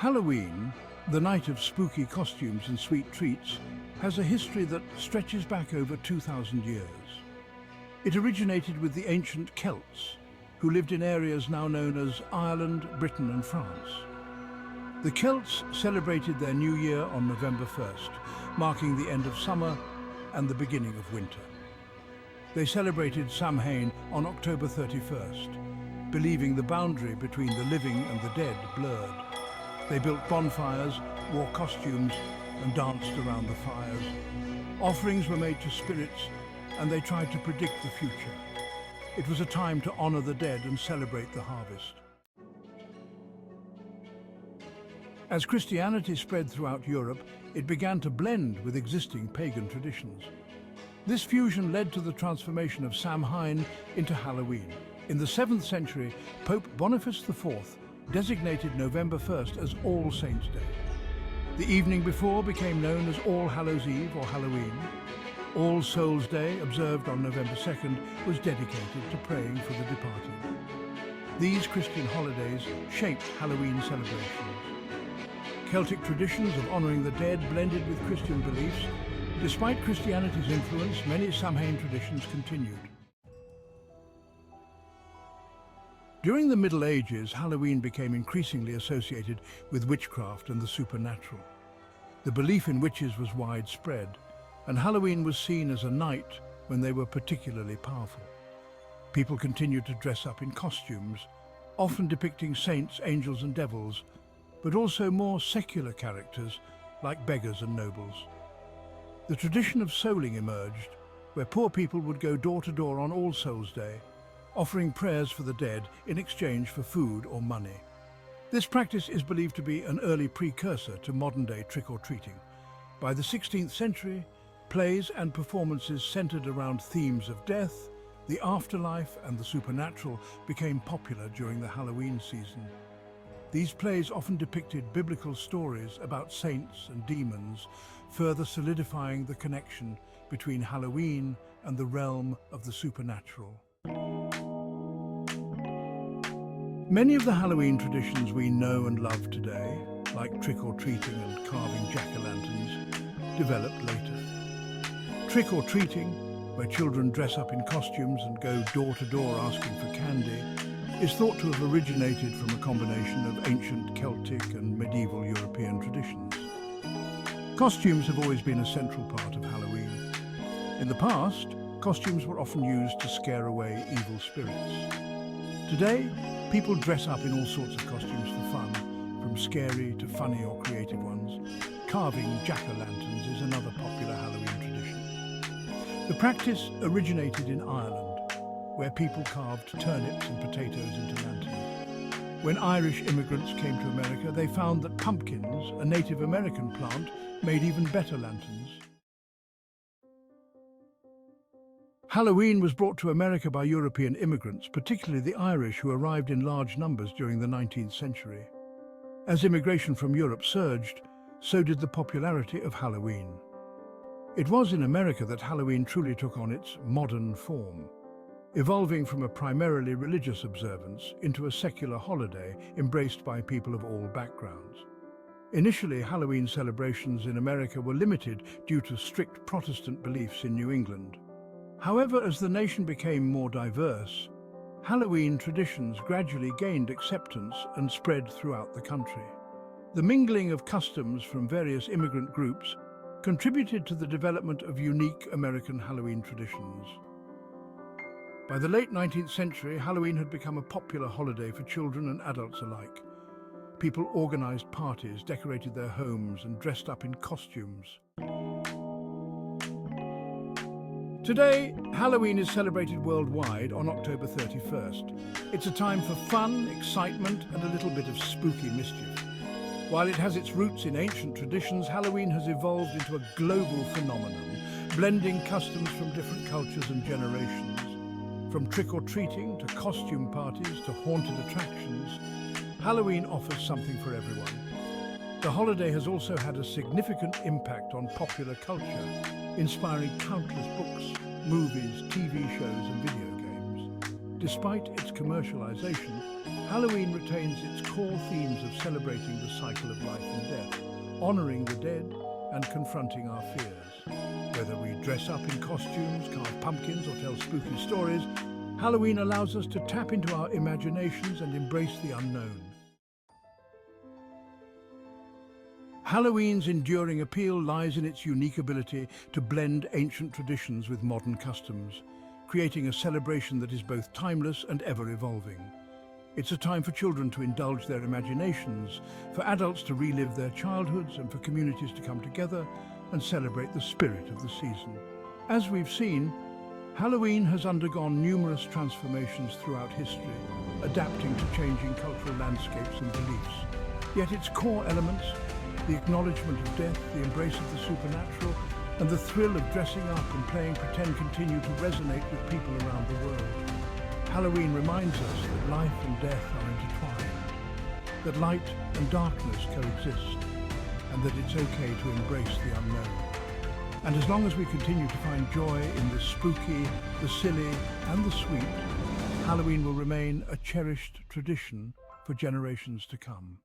Halloween, the night of spooky costumes and sweet treats, has a history that stretches back over 2,000 years. It originated with the ancient Celts, who lived in areas now known as Ireland, Britain and France. The Celts celebrated their new year on November 1st, marking the end of summer and the beginning of winter. They celebrated Samhain on October 31st, believing the boundary between the living and the dead blurred. They built bonfires, wore costumes and danced around the fires. Offerings were made to spirits and they tried to predict the future. It was a time to honor the dead and celebrate the harvest. As Christianity spread throughout Europe, it began to blend with existing pagan traditions. This fusion led to the transformation of Samhain into Halloween. In the 7th century, Pope Boniface IV designated November 1st as All Saints' Day. The evening before became known as All Hallows' Eve or Halloween. All Souls' Day, observed on November 2nd, was dedicated to praying for the departed. These Christian holidays shaped Halloween celebrations. Celtic traditions of honoring the dead blended with Christian beliefs. Despite Christianity's influence, many Samhain traditions continued. During the Middle Ages, Halloween became increasingly associated with witchcraft and the supernatural. The belief in witches was widespread, and Halloween was seen as a night when they were particularly powerful. People continued to dress up in costumes, often depicting saints, angels and devils, but also more secular characters like beggars and nobles. The tradition of souling emerged, where poor people would go door to door on All Souls' Day, offering prayers for the dead in exchange for food or money. This practice is believed to be an early precursor to modern-day trick-or-treating. By the 16th century, plays and performances centered around themes of death, the afterlife and the supernatural became popular during the Halloween season. These plays often depicted biblical stories about saints and demons, further solidifying the connection between Halloween and the realm of the supernatural. Many of the Halloween traditions we know and love today, like trick-or-treating and carving jack-o'-lanterns, developed later. Trick-or-treating, where children dress up in costumes and go door to door asking for candy, is thought to have originated from a combination of ancient Celtic and medieval European traditions. Costumes have always been a central part of Halloween. In the past, costumes were often used to scare away evil spirits. Today, people dress up in all sorts of costumes for fun, from scary to funny or creative ones. Carving jack-o'-lanterns is another popular Halloween tradition. The practice originated in Ireland, where people carved turnips and potatoes into lanterns. When Irish immigrants came to America, they found that pumpkins, a Native American plant, made even better lanterns. Halloween was brought to America by European immigrants, particularly the Irish, who arrived in large numbers during the 19th century. As immigration from Europe surged, so did the popularity of Halloween. It was in America that Halloween truly took on its modern form, evolving from a primarily religious observance into a secular holiday embraced by people of all backgrounds. Initially, Halloween celebrations in America were limited due to strict Protestant beliefs in New England. However, as the nation became more diverse, Halloween traditions gradually gained acceptance and spread throughout the country. The mingling of customs from various immigrant groups contributed to the development of unique American Halloween traditions. By the late 19th century, Halloween had become a popular holiday for children and adults alike. People organized parties, decorated their homes, and dressed up in costumes. Today, Halloween is celebrated worldwide on October 31st. It's a time for fun, excitement, and a little bit of spooky mischief. While it has its roots in ancient traditions, Halloween has evolved into a global phenomenon, blending customs from different cultures and generations. From trick-or-treating to costume parties to haunted attractions, Halloween offers something for everyone. The holiday has also had a significant impact on popular culture, inspiring countless books, movies, TV shows and video games. Despite its commercialization, Halloween retains its core themes of celebrating the cycle of life and death, honoring the dead, and confronting our fears. Whether we dress up in costumes, carve pumpkins, or tell spooky stories, Halloween allows us to tap into our imaginations and embrace the unknown. Halloween's enduring appeal lies in its unique ability to blend ancient traditions with modern customs, creating a celebration that is both timeless and ever-evolving. It's a time for children to indulge their imaginations, for adults to relive their childhoods, and for communities to come together and celebrate the spirit of the season. As we've seen, Halloween has undergone numerous transformations throughout history, adapting to changing cultural landscapes and beliefs. Yet its core elements, the acknowledgement of death, the embrace of the supernatural, and the thrill of dressing up and playing pretend continue to resonate with people around the world. Halloween reminds us that life and death are intertwined, that light and darkness coexist, and that it's okay to embrace the unknown. And as long as we continue to find joy in the spooky, the silly, and the sweet, Halloween will remain a cherished tradition for generations to come.